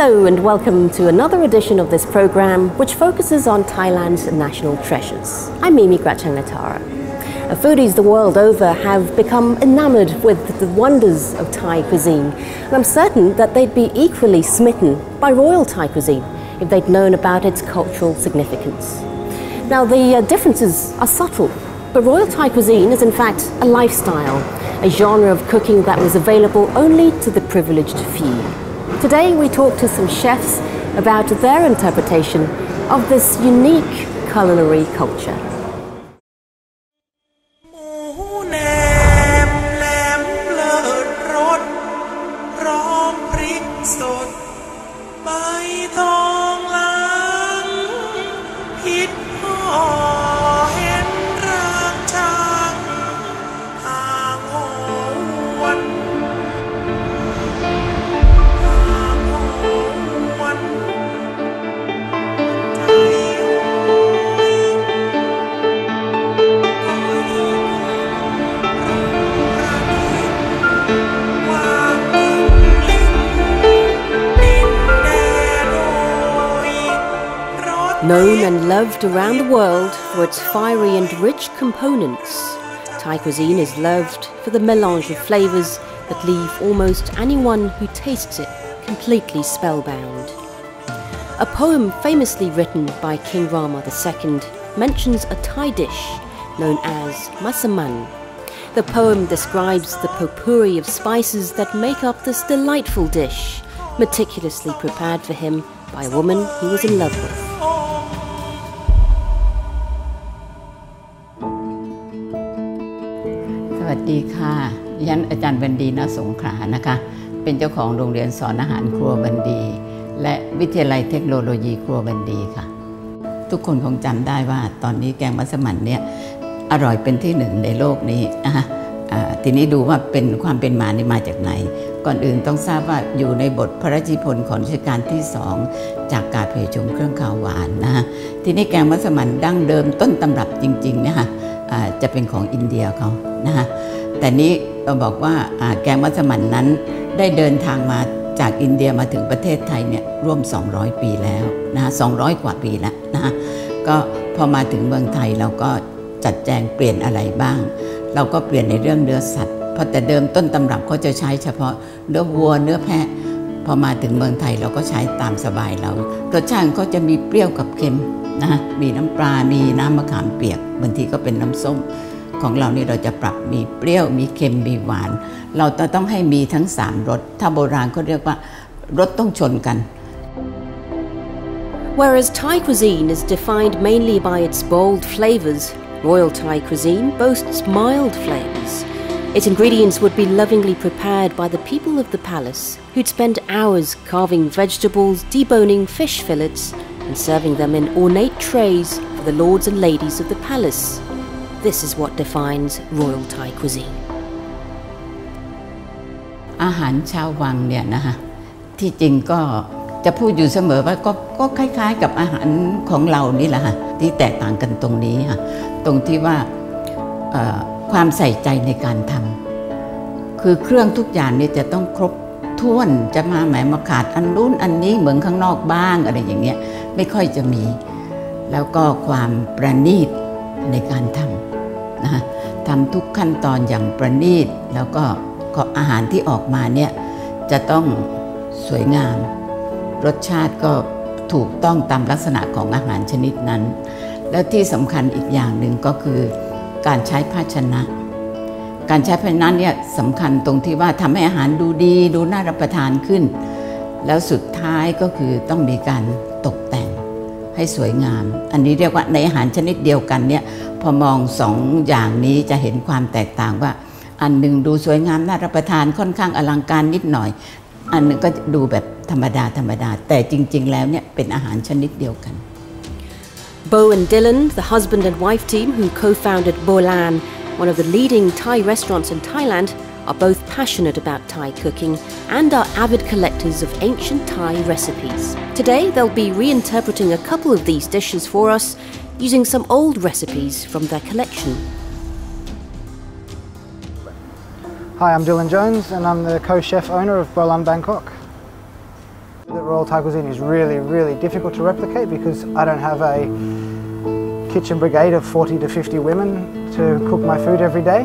Hello and welcome to another edition of this program which focuses on Thailand's national treasures. I'm Mimi Grachangatara. Foodies the world over have become enamored with the wonders of Thai cuisine, and I'm certain that they'd be equally smitten by royal Thai cuisine if they'd known about its cultural significance. Now the differences are subtle, but royal Thai cuisine is in fact a lifestyle, a genre of cooking that was available only to the privileged few. Today we talk to some chefs about their interpretation of this unique culinary culture. Known and loved around the world for its fiery and rich components, Thai cuisine is loved for the melange of flavours that leave almost anyone who tastes it completely spellbound. A poem famously written by King Rama II mentions a Thai dish known as masaman. The poem describes the potpourri of spices that make up this delightful dish, meticulously prepared for him by a woman he was in love with. สวัสดีค่ะฉันอาจารย์บรรดีณสงขลานะคะเป็นเจ้าของโรงเรียนสอนอาหารครัวบรรดีและวิทยาลัยเทคโนโลยีครัวบรรดีค่ะทุกคนคงจำได้ว่าตอนนี้แกงมัสมั่นเนี่ยอร่อยเป็นที่หนึ่งในโลกนี้นะคะทีนี้ดูว่าเป็นความเป็นมานี่มาจากไหนก่อนอื่นต้องทราบว่าอยู่ในบทพระราชนิพนธ์ของรัชกาลที่2จากการเผยชมเครื่องคาวหวานนะคะทีนี้แกงมัสมั่นดั้งเดิมต้นตำรับจริงๆนะคะจะเป็นของอินเดียเขานะคะแต่นี้เราบอกว่าแกงมัสมั่นนั้นได้เดินทางมาจากอินเดียมาถึงประเทศไทยเนี่ยร่วม200ปีแล้วนะ200 กว่าปีแล้วนะก็พอมาถึงเมืองไทยเราก็จัดแจงเปลี่ยนอะไรบ้างเราก็เปลี่ยนในเรื่องเนื้อสัตว์เพราะแต่เดิมต้นตำรับเขาจะใช้เฉพาะเนื้อวัวเนื้อแพะพอมาถึงเมืองไทยเราก็ใช้ตามสบายเรารสชาติก็จะมีเปรี้ยวกับเค็มนะมีน้ำปลามีน้ำมะขามเปียกบางทีก็เป็นน้ำส้มของเรานี่เราจะปรับมีเปรี้ยวมีเค็มมีหวานเราต้องให้มีทั้ง3รสถ้าโบราณเขาเรียกว่ารสต้องชนกัน Whereas Thai cuisine is defined mainly by its bold flavors, royal Thai cuisine boasts mild flavors. Its ingredients would be lovingly prepared by the people of the palace, who'd spend hours carving vegetables, deboning fish fillets, and serving them in ornate trays for the lords and ladies of the palace. This is what defines royal Thai cuisine. อาหารชาววังเนี่ยนะคะที่จริงก็จะพูดอยู่เสมอว่าก็คล้ายๆกับอาหารของเรานี่แหละค่ะที่แตกต่างกันตรงนี้ค่ะตรงที่ว่าความใส่ใจในการทำคือเครื่องทุกอย่างเนี่ยจะต้องครบถ้วนจะมาขาดอันนู้นอันนี้เหมือนข้างนอกบ้างอะไรอย่างเงี้ยไม่ค่อยจะมีแล้วก็ความประณีตในการทำนะคะทำทุกขั้นตอนอย่างประณีตแล้วก็อาหารที่ออกมาเนี่ยจะต้องสวยงามรสชาติก็ถูกต้องตามลักษณะของอาหารชนิดนั้นแล้วที่สำคัญอีกอย่างหนึ่งก็คือการใช้ภาชนะการใช้ภาชนะเนี่ยสำคัญตรงที่ว่าทำให้อาหารดูดีดูน่ารับประทานขึ้นแล้วสุดท้ายก็คือต้องมีการตกแต่งให้สวยงามอันนี้เรียกว่าในอาหารชนิดเดียวกันเนี่ยพอมอง2อย่างนี้จะเห็นความแตกต่างว่าอันหนึ่งดูสวยงามน่ารับประทานค่อนข้างอลังการนิดหน่อยอันหนึ่งก็ดูแบบธรรมดาแต่จริงๆแล้วเนี่ยเป็นอาหารชนิดเดียวกัน Bo and Dylan, the husband and wife team who co-founded Bolan, one of the leading Thai restaurants in Thailand, are both passionate about Thai cooking and are avid collectors of ancient Thai recipes. Today they'll be reinterpreting a couple of these dishes for us using some old recipes from their collection. Hi, I'm Dylan Jones and I'm the co-chef owner of Bolan Bangkok. The Royal Thai cuisine is really difficult to replicate because I don't have a kitchen brigade of 40 to 50 women to cook my food every day.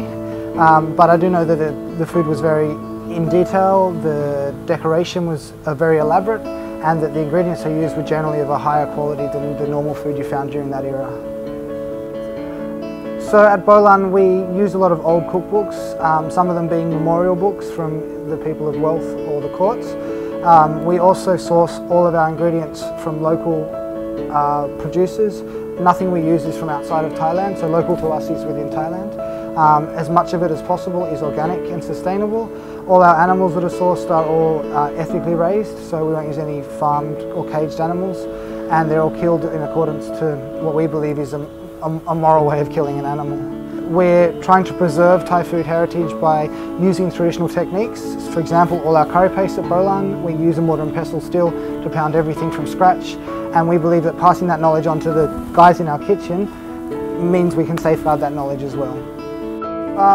But I do know that the food was very in detail, the decoration was very elaborate, and that the ingredients I used were generally of a higher quality than the normal food you found during that era. So at Bolan we use a lot of old cookbooks, some of them being memorial books from the people of wealth or the courts. We also source all of our ingredients from local producers. Nothing we use is from outside of Thailand, so local to us is within Thailand. As much of it as possible is organic and sustainable. All our animals that are sourced are all ethically raised, so we won't use any farmed or caged animals, and they're all killed in accordance to what we believe is a moral way of killing an animal. We're trying to preserve Thai food heritage by using traditional techniques. For example, all our curry paste at Bolan, we use a mortar and pestle still to pound everything from scratch, and we believe that passing that knowledge on to the guys in our kitchen means we can safeguard that knowledge as well.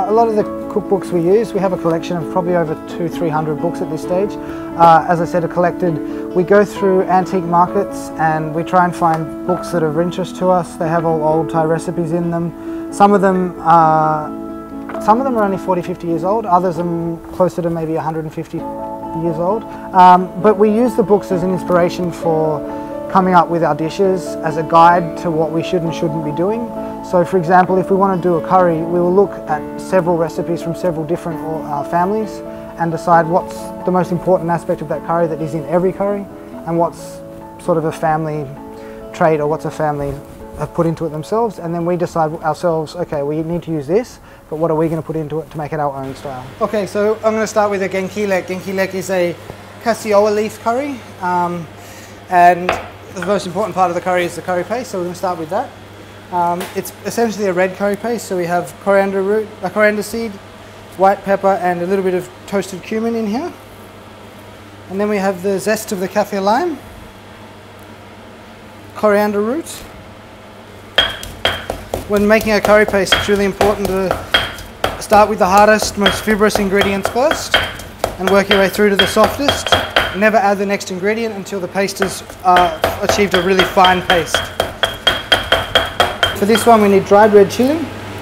A lot of the cookbooks we use, we have a collection of probably over 200-300 books at this stage. As I said, are collected. We go through antique markets and we try and find books that are of interest to us. They have all old Thai recipes in them. Some of them are only 40-50 years old, others are closer to maybe 150 years old. But we use the books as an inspiration for coming up with our dishes, as a guide to what we should and shouldn't be doing. So for example, if we want to do a curry, we will look at several recipes from several different families and decide what's the most important aspect of that curry that is in every curry, and what's sort of a family trait or what's a family have put into it themselves, and then we decide ourselves, okay, we need to use this, but what are we going to put into it to make it our own style? Okay, so I'm going to start with a genki lek. Genki lek is a cassiola leaf curry, and the most important part of the curry is the curry paste, so we're going to start with that. It's essentially a red curry paste, so we have coriander root, coriander seed, white pepper, and a little bit of toasted cumin in here. And then we have the zest of the kaffir lime, coriander root. When making a curry paste, it's really important to start with the hardest, most fibrous ingredients first and work your way through to the softest. Never add the next ingredient until the paste has achieved a really fine paste. For this one we need dried red chilli.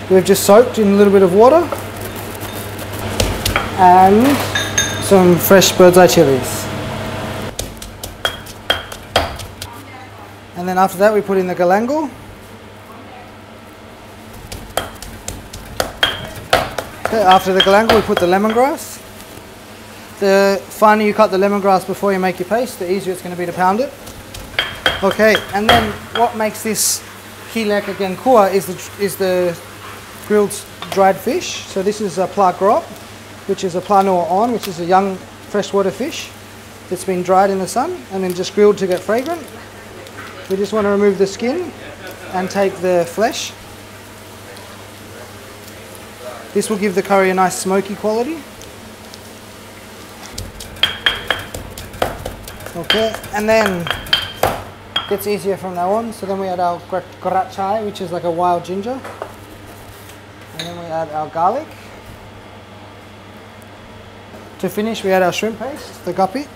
We've just soaked in a little bit of water, and some fresh bird's eye chilies. And then after that we put in the galangal. Okay, after the galangal we put the lemongrass. The finer you cut the lemongrass before you make your paste, the easier it's going to be to pound it. Okay, and then what makes this kilek again kua is the grilled dried fish. So this is a pla grop, which is a pla noa on, which is a young freshwater fish that's been dried in the sun and then just grilled to get fragrant. We just want to remove the skin and take the flesh. This will give the curry a nice smoky quality. Okay, and then it gets easier from now on. So then we add our grat chai, which is like a wild ginger. And then we add our garlic. To finish, we add our shrimp paste, the guppy.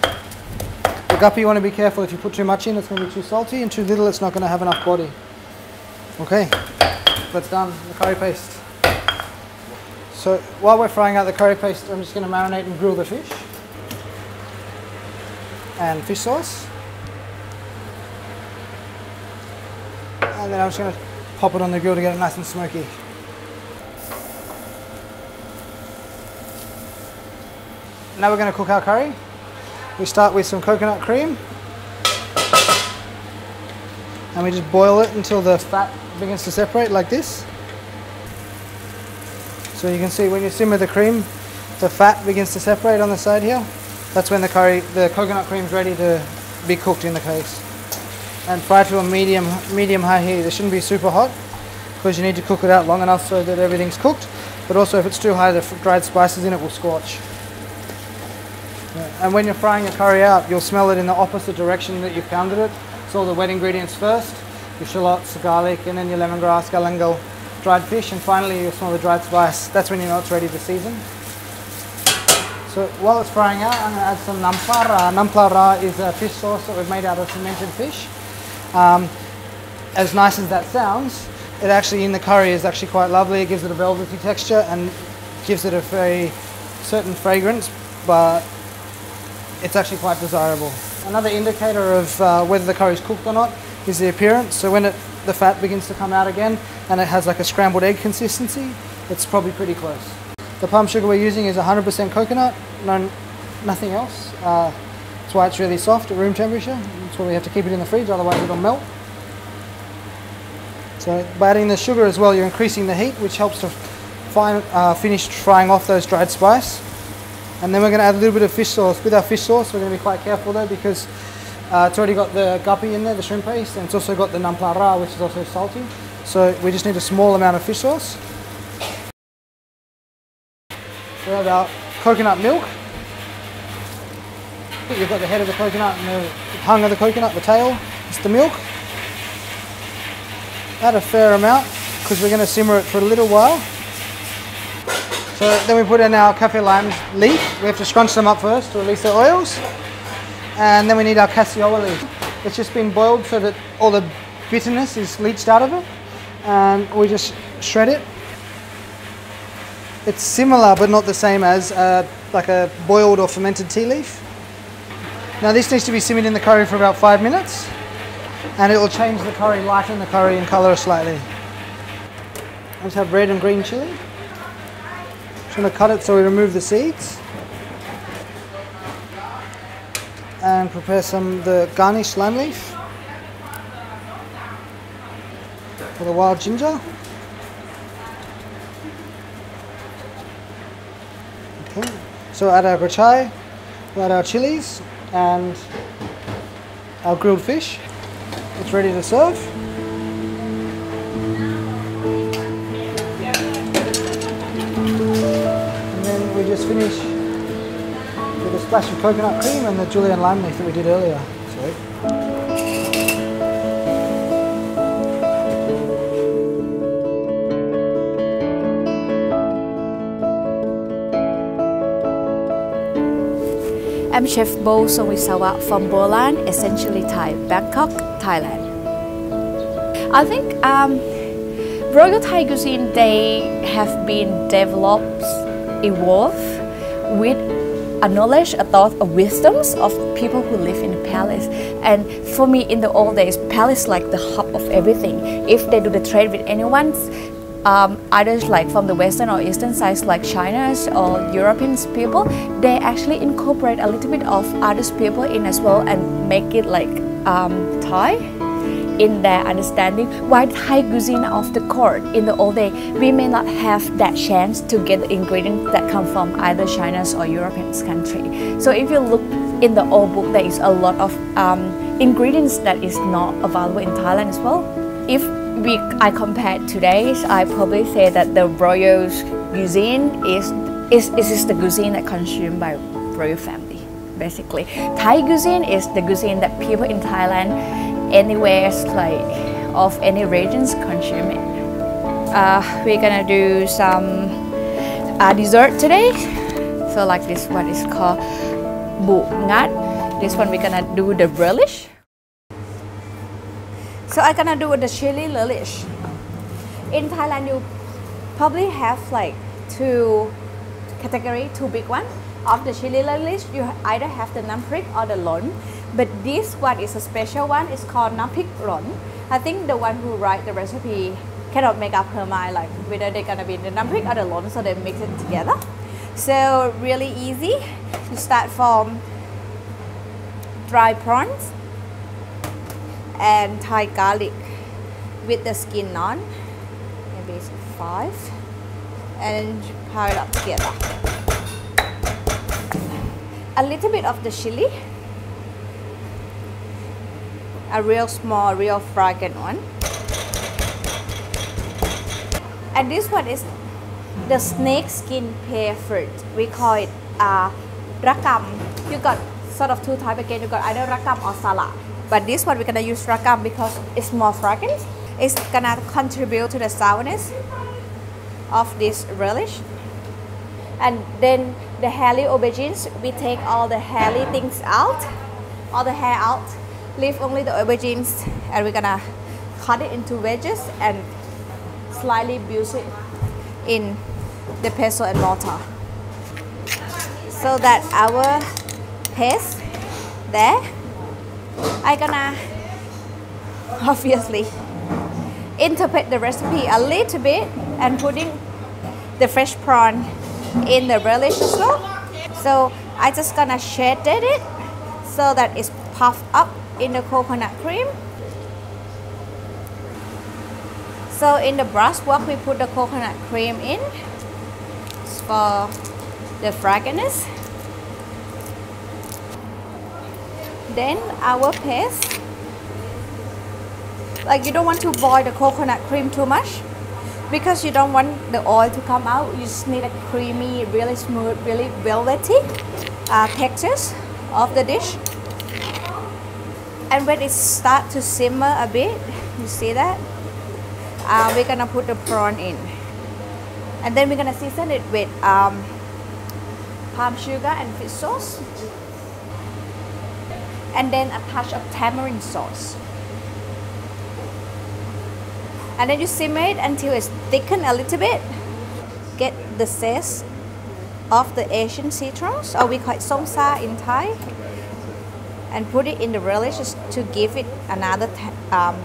The guppy, you want to be careful. If you put too much in, it's going to be too salty, and too little, it's not going to have enough body. Okay, that's done, the curry paste. So while we're frying out the curry paste, I'm just going to marinate and grill the fish. And fish sauce. And then I'm just going to pop it on the grill to get it nice and smoky. Now we're going to cook our curry. We start with some coconut cream. And we just boil it until the fat begins to separate like this. So you can see when you simmer the cream, the fat begins to separate on the side here. That's when the coconut cream is ready to be cooked in the paste. And fry to a medium high heat. It shouldn't be super hot because you need to cook it out long enough so that everything's cooked. But also if it's too high, the dried spices in it will scorch. And when you're frying your curry out, you'll smell it in the opposite direction that you pounded it. So all the wet ingredients first, your shallots, garlic, and then your lemongrass, galangal, dried fish, and finally you'll smell the dried spice. That's when you know it's ready to season. So while it's frying out, I'm going to add some namplara. Namplara is a fish sauce that we've made out of fermented fish. As nice as that sounds, it actually in the curry is actually quite lovely. It gives it a velvety texture and gives it a very certain fragrance, but it's actually quite desirable. Another indicator of whether the curry is cooked or not is the appearance. So when the fat begins to come out again and it has like a scrambled egg consistency, it's probably pretty close. The palm sugar we're using is 100% coconut, nothing else. That's why it's really soft at room temperature. That's why we have to keep it in the fridge, otherwise it'll melt. So by adding the sugar as well, you're increasing the heat, which helps to finish frying off those dried spice. And then we're going to add a little bit of fish sauce. With our fish sauce, we're going to be quite careful though, because it's already got the guppy in there, the shrimp paste, and it's also got the namplara, which is also salty. So we just need a small amount of fish sauce. We have our coconut milk. You've got the head of the coconut and the tongue of the coconut, the tail. It's the milk. Add a fair amount because we're going to simmer it for a little while. So then we put in our kaffir lime leaf. We have to scrunch them up first to release the oils. And then we need our cassiola leaf. It's just been boiled so that all the bitterness is leached out of it. And we just shred it. It's similar but not the same as like a boiled or fermented tea leaf. Now this needs to be simmered in the curry for about 5 minutes. And it will change the curry, lighten the curry and colour slightly. Let's have red and green chilli. Just going to cut it so we remove the seeds. And prepare the garnished lime leaf. For the wild ginger. Okay. So add our grachai, add our chilies and our grilled fish. It's ready to serve. And then we just finish with a splash of coconut cream and the julienne lime leaf that we did earlier. Sweet. I'm Chef Bo Somisawa from Bolan, essentially Thai, Bangkok, Thailand. I think Royal Thai cuisine, they have been developed, evolved with a knowledge, a thought, a wisdoms of people who live in the palace. And for me, in the old days, palace like the hub of everything. If they do the trade with anyone, either like from the western or eastern sides like China's or European people, they actually incorporate a little bit of other people in as well and make it like Thai in their understanding. While Thai cuisine of the court in the old day, we may not have that chance to get the ingredients that come from either China's or European country. So if you look in the old book, there is a lot of ingredients that is not available in Thailand as well. If I compare today, I probably say that the royal cuisine is the cuisine that consumed by royal family, basically. Thai cuisine is the cuisine that people in Thailand, anywhere like of any regions, consume it. We're gonna do some dessert today. So like this one is called bu ngat. This one we're gonna do the relish. So I'm gonna do the chili relish. In Thailand, you probably have like two big ones of the chili relish. You either have the nam prik or the lon, but this one is a special one. It's called nam prik lon. I think the one who write the recipe cannot make up her mind like whether they're gonna be the nam prik or the lon, so they mix it together. So really easy. You start from dry prawns and Thai garlic with the skin on, maybe it's 5, and pile it up together. A little bit of the chili, a real small, real fragrant one. And this one is the snake skin pear fruit. We call it rakam. You got sort of two types again. You got either rakam or salad. But this one we're gonna use rakam because it's more fragrant. It's gonna contribute to the sourness of this relish. And then the hairy aubergines, we take all the hairy things out, all the hair out, leave only the aubergines, and we're gonna cut it into wedges and slightly bruise it in the pestle and mortar, so that our paste there, I'm gonna obviously interpret the recipe a little bit and putting the fresh prawn in the relish as well. So I just gonna shade it so that it's puffed up in the coconut cream. So in the brushwork we put the coconut cream in for the fragrance. Then our paste, like you don't want to boil the coconut cream too much because you don't want the oil to come out. You just need a creamy, really smooth, really velvety textures of the dish. And when it starts to simmer a bit, you see that? We're gonna put the prawn in. And then we're gonna season it with palm sugar and fish sauce. And then a touch of tamarind sauce. And then you simmer it until it's thickened a little bit. Get the zest of the Asian citrus, or we call it som sa in Thai, and put it in the relish to give it another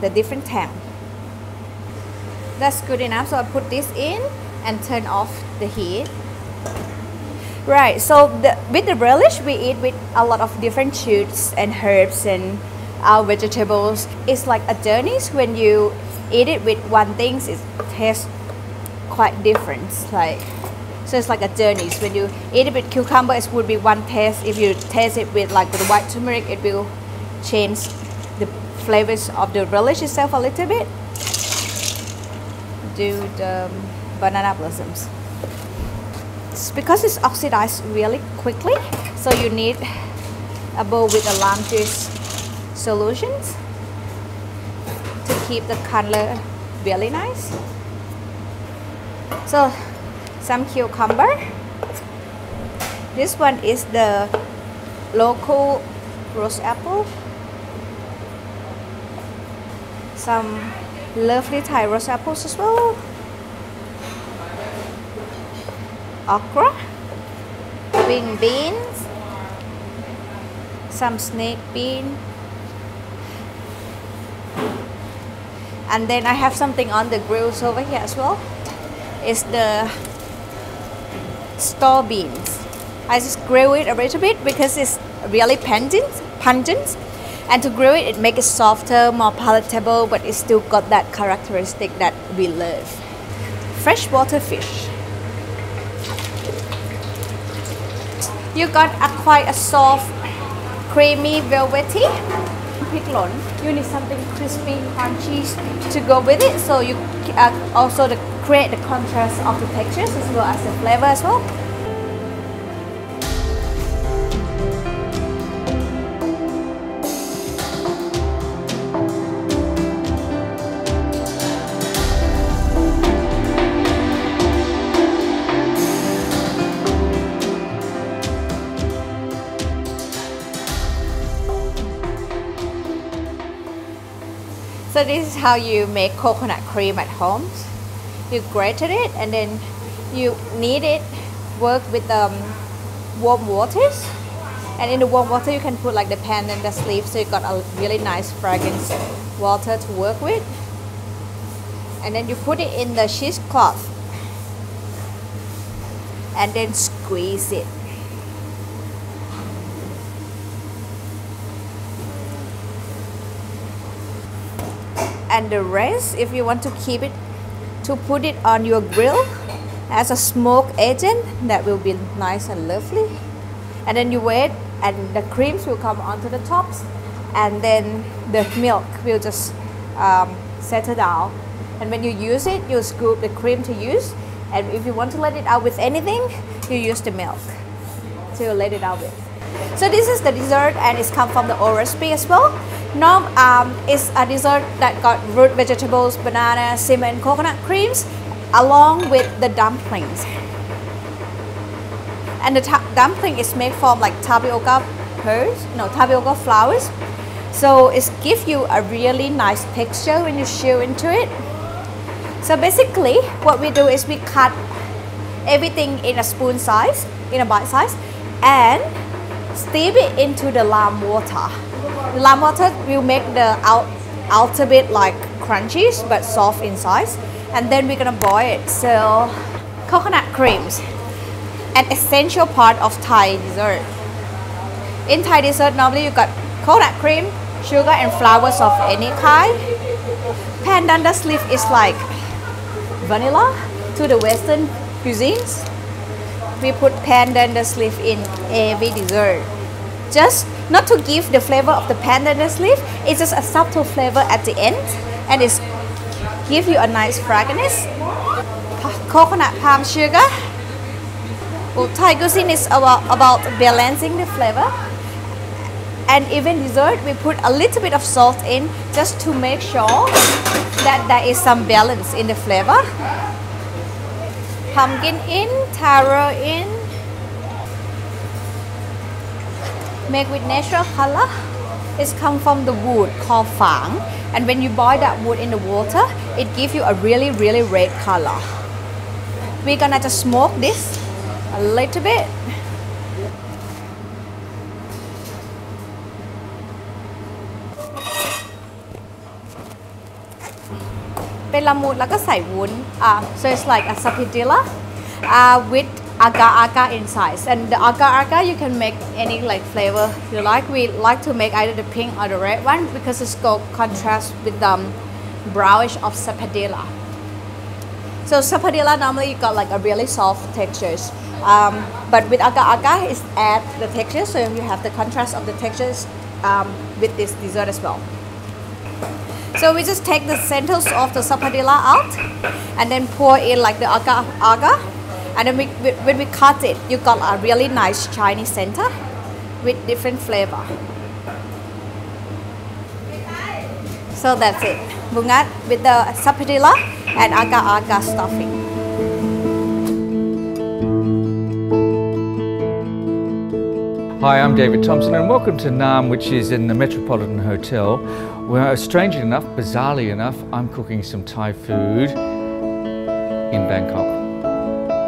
the different tang. That's good enough. So I put this in and turn off the heat. Right, so with the relish we eat with a lot of different shoots and herbs and vegetables. It's like a journey. When you eat it with one thing, it tastes quite different. So it's like a journey. When you eat it with cucumber, it would be one taste. If you taste it with like the white turmeric, it will change the flavors of the relish itself a little bit. Do the banana blossoms. It's because it's oxidized really quickly, so you need a bowl with a lime juice solutions to keep the color really nice. So some cucumber. This one is the local rose apple. Some lovely Thai rose apples as well. Okra, wing beans, some snake bean, and then I have something on the grills over here as well. It's the store beans. I just grill it a little bit because it's really pungent, and to grill it, it makes it softer, more palatable, but it still got that characteristic that we love. Freshwater fish. You got quite a soft, creamy, velvety picklon. You need something crispy, crunchy to go with it, so you also create the contrast of the textures as well as the flavor as well. So this is how you make coconut cream at home. You grated it and then you knead it, work with warm waters. And in the warm water you can put like the pan and the sleeve, so you got a really nice fragrance water to work with. And then you put it in the cheesecloth and then squeeze it. And the rest, if you want to keep it, to put it on your grill as a smoke agent, that will be nice and lovely. And then you wait and the creams will come onto the tops, and then the milk will just settle down. And when you use it, you scoop the cream to use, and if you want to let it out with anything, you use the milk to let it out with. So this is the dessert, and it's come from the old recipe as well. Now it's a dessert that got root vegetables, banana, cinnamon, coconut creams along with the dumplings. And the dumpling is made from like tapioca tapioca flowers. So it gives you a really nice texture when you chew into it. So basically what we do is we cut everything in a spoon size, in a bite size, and steep it into the lime water. The lime water will make the outer bit like crunchy but soft inside, and then we're gonna boil it. So coconut creams, an essential part of Thai dessert. In Thai dessert, normally you got coconut cream, sugar, and flowers of any kind. Pandan dust leaf is like vanilla to the Western cuisines. We put pandan dust leaf in every dessert. Just not to give the flavor of the pandan dust leaf, it's just a subtle flavor at the end, and it gives you a nice fragrance. Coconut palm sugar. Well, Thai cuisine is about balancing the flavor. And even dessert, we put a little bit of salt in just to make sure that there is some balance in the flavor. Pumpkin in, taro in. Made with natural color. It's come from the wood called fang. And when you boil that wood in the water, it gives you a really, really red color. We're gonna just smoke this a little bit.เป็นละมุดแล้วก็ใส่วุ้น so it's like a sapidilla with agar-agar inside, and the agar-agar you can make any like flavor you like. We like to make either the pink or the red one because it's got contrast with the brownish of sapidilla. So sapidilla normally you got like a really soft textures, but with agar-agar it add the texture, so you have the contrast of the textures with this dessert as well. So we just take the centers of the sapodilla out and then pour in like the agar, and then when we cut it, you got a really nice shiny center with different flavor. So that's it. Bungat with the sapodilla and agar stuffing. Hi, I'm David Thompson and welcome to Nam, which is in the Metropolitan Hotel, where strangely enough, bizarrely enough, I'm cooking some Thai food in Bangkok.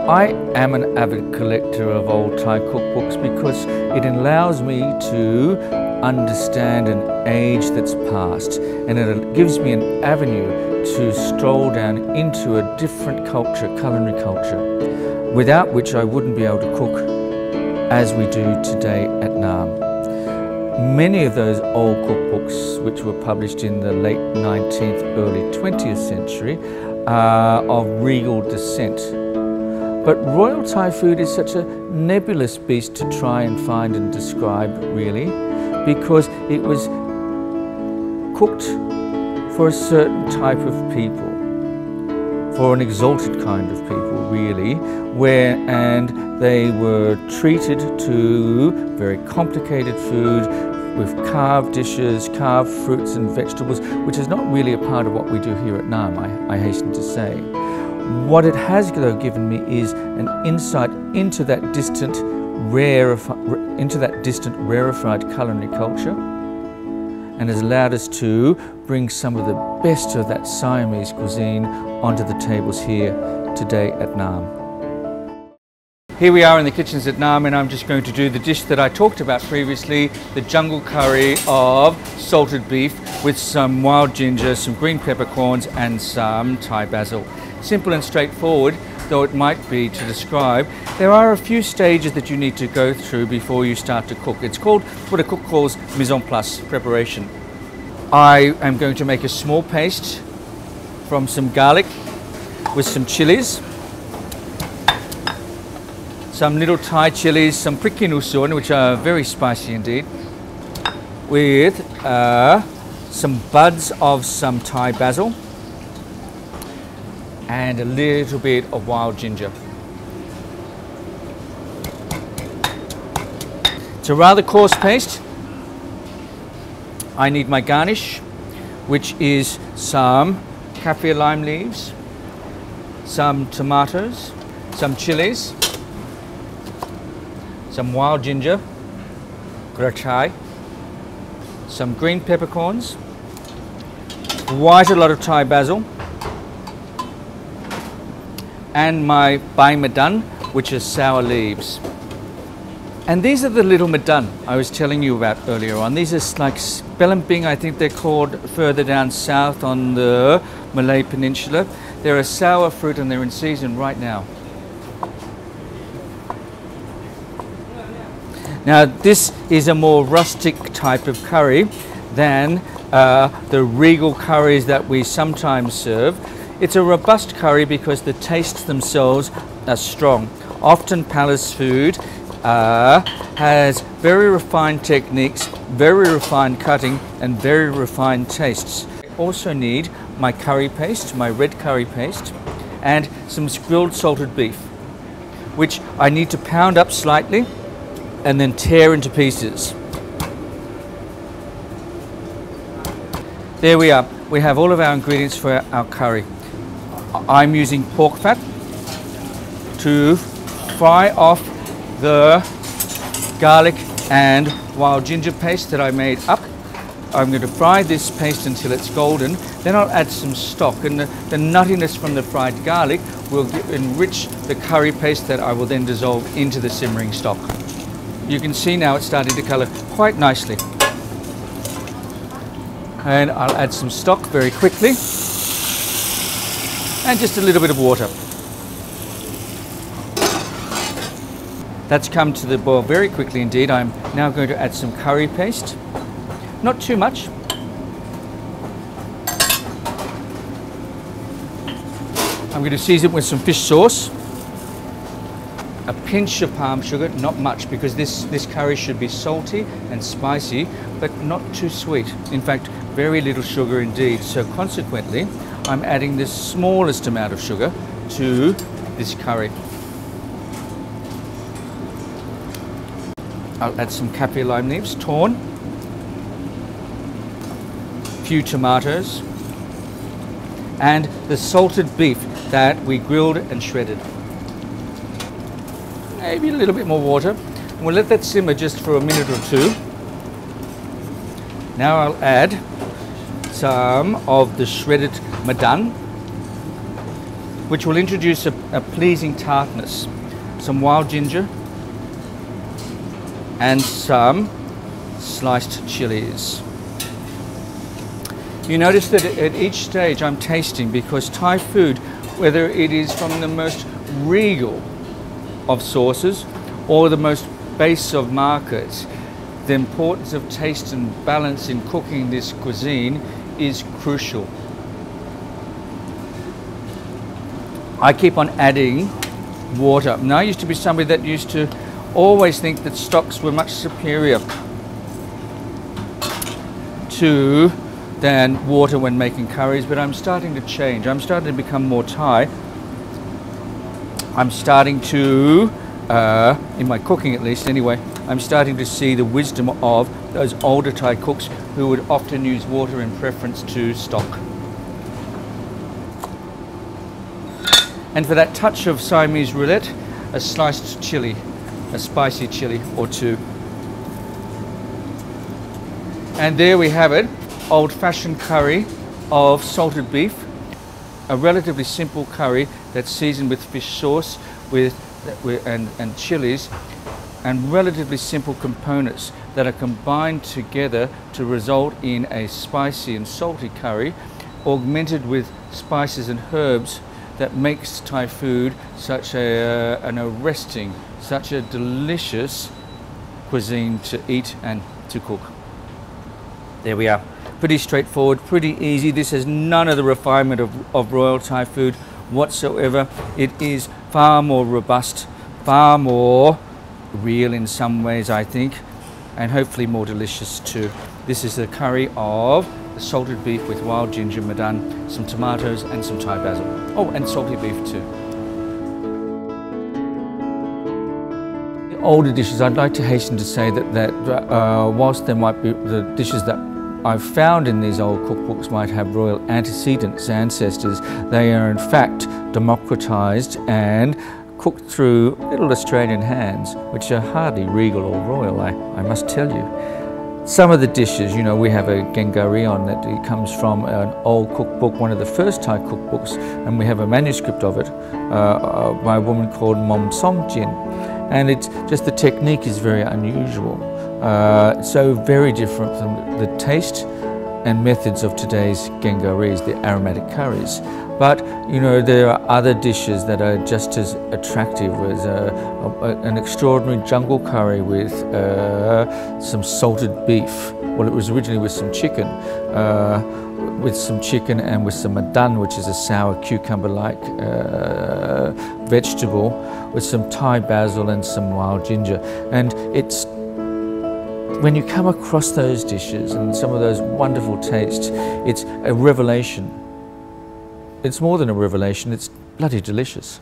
I am an avid collector of old Thai cookbooks because it allows me to understand an age that's past, and it gives me an avenue to stroll down into a different culture, culinary culture, without which I wouldn't be able to cook as we do today at Nam. Many of those old cookbooks, which were published in the late 19th, early 20th century, are of regal descent. But royal Thai food is such a nebulous beast to try and find and describe, really, because it was cooked for a certain type of people, for an exalted kind of people, really, and they were treated to very complicated food with carved dishes, carved fruits and vegetables, which is not really a part of what we do here at Nam, I hasten to say. What it has, though, given me is an insight into that distant, rarefied culinary culture, and has allowed us to bring some of the best of that Siamese cuisine onto the tables here today at Nam. Here we are in the kitchens at Nam, and I'm just going to do the dish that I talked about previously, the jungle curry of salted beef with some wild ginger, some green peppercorns and some Thai basil. Simple and straightforward, though it might be to describe. There are a few stages that you need to go through before you start to cook. It's called what a cook calls mise en place, preparation. I am going to make a small paste from some garlic with some chilies, some little Thai chilies, some prikin usun, which are very spicy indeed, with some buds of some Thai basil and a little bit of wild ginger. It's a rather coarse paste. I need my garnish, which is some kaffir lime leaves, some tomatoes, some chilies, some wild ginger, gratai, some green peppercorns, quite a lot of Thai basil, and my bai madan, which is sour leaves. And these are the little madan I was telling you about earlier on. These are like spelunping, I think they're called, further down south on the Malay Peninsula. They're a sour fruit and they're in season right now. Now this is a more rustic type of curry than the regal curries that we sometimes serve. It's a robust curry because the tastes themselves are strong. Often palace food has very refined techniques, very refined cutting and very refined tastes. I also need my curry paste, my red curry paste, and some grilled salted beef, which I need to pound up slightly and then tear into pieces. There we are. We have all of our ingredients for our curry. I'm using pork fat to fry off the garlic and wild ginger paste that I made up. I'm going to fry this paste until it's golden, then I'll add some stock, and the nuttiness from the fried garlic will enrich the curry paste that I will then dissolve into the simmering stock. You can see now it's starting to colour quite nicely. And I'll add some stock very quickly and just a little bit of water. That's come to the boil very quickly indeed. I'm now going to add some curry paste. Not too much. I'm going to season it with some fish sauce. A pinch of palm sugar, not much, because this curry should be salty and spicy, but not too sweet. In fact, very little sugar indeed. So consequently, I'm adding the smallest amount of sugar to this curry. I'll add some kaffir lime leaves, torn, a few tomatoes, and the salted beef that we grilled and shredded. Maybe a little bit more water. And we'll let that simmer just for a minute or two. Now I'll add some of the shredded madan, which will introduce a pleasing tartness. Some wild ginger and some sliced chilies. You notice that at each stage I'm tasting, because Thai food, whether it is from the most regal of sauces or the most base of markets, the importance of taste and balance in cooking this cuisine is crucial. I keep on adding water. Now, I used to be somebody that used to always think that stocks were much superior than water when making curries, but I'm starting to change. I'm starting to become more Thai. I'm starting to, in my cooking at least anyway, I'm starting to see the wisdom of those older Thai cooks who would often use water in preference to stock. And for that touch of Siamese roulette, a sliced chili, a spicy chili or two. And there we have it, old-fashioned curry of salted beef. A relatively simple curry that's seasoned with fish sauce and chilies, and relatively simple components that are combined together to result in a spicy and salty curry, augmented with spices and herbs that makes Thai food such an arresting, such a delicious cuisine to eat and to cook. There we are. Pretty straightforward, pretty easy. This has none of the refinement of royal Thai food whatsoever. It is far more robust, far more real in some ways, I think, and hopefully more delicious too. This is the curry of the salted beef with wild ginger, madan, some tomatoes and some Thai basil. Oh, and salty beef too. The older dishes, I'd like to hasten to say that whilst there might be the dishes that I've found in these old cookbooks might have royal antecedents, ancestors, they are in fact democratized and cooked through little Australian hands, which are hardly regal or royal, I must tell you. Some of the dishes, you know, we have a gengarion that it comes from an old cookbook, one of the first Thai cookbooks, and we have a manuscript of it by a woman called Mom Som Jin. And it's just the technique is very unusual, so very different from the taste and methods of today's gengaris, the aromatic curries. But you know, there are other dishes that are just as attractive. There's an extraordinary jungle curry with some salted beef. Well, it was originally with some chicken and with some madan, which is a sour cucumber-like vegetable, with some Thai basil and some wild ginger. And it's when you come across those dishes and some of those wonderful tastes, it's a revelation. It's more than a revelation, it's bloody delicious.